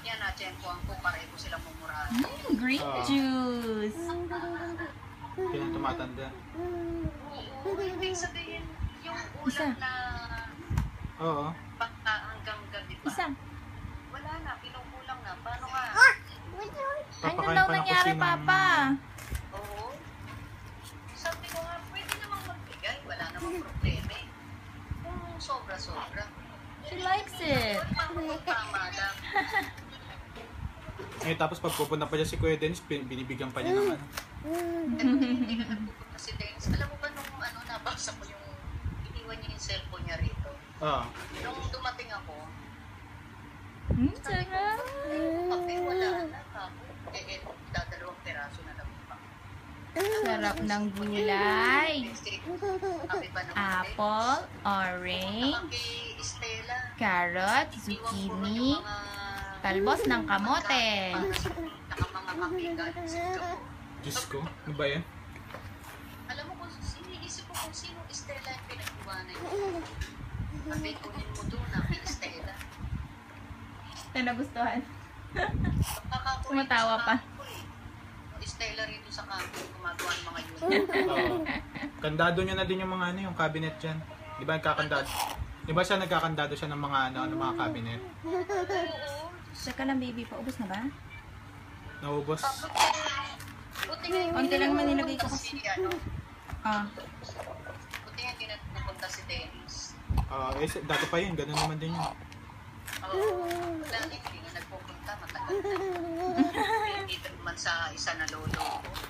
niya na tiyempoan ko, pareho silang mumurahan. Green juice. Kaya tumatanda. Oo, ibig sabihin, yung ulam na Oo. baka hanggang gabi pa. Isa. Wala na, pinukulang na. Paano nga? Ano Papakain daw pa ng nangyari, kusinang- Papa? Oo. Sabi ko nga, pwede namang magbigay. Wala namang problema eh. Kung sobra-sobra. She likes it. Tama lang. Eh, tapos pag pupunta pa dyan si Kuya Dennis, binibigyan pa niya ng ano. Hindi na nagpupunta si Dennis. Alam mo ba nung nabasa ko yung iniwan niya yung cellphone niya rito? Oo. Nung dumating ako, Sarap. kape wala na. Dadalawang peraso na lang pa. Sarap ng gulay. Kape ba naman? Apple, orange, Kay Estela. carrot, Iwan ko rin zucchini, yung mga talbos ng kamote. naka mga kape galing Singapore. Diyos ko, ano ba yan? Alam mo kung iniisip ko kung sino Estela yung pinag-iwanan niya. Sabi, kunin mo doon na kay Estela. Ito nagustuhan. Kakakulit Tumatawa sa pa. kanto eh. Yung Estela rito sa kanto, gumagawa ng mga yun. Oo. Kandado niya na din yung mga ano, yung cabinet dyan. Di ba nagkakandado? Di ba siya nagkakandado siya ng mga ano, ng mga cabinet? Oo. Saka lang, baby. Paubos na ba? Naubos. Buti nga yung Konti lang naman nilagay ko si kasi. ano, Ah. buti nga hindi na pupunta si Dennis. Dati pa yun, ganun naman din yun. Oo, wala hindi nga nagpupunta, matagal na. Dito naman sa isa na lolo ko.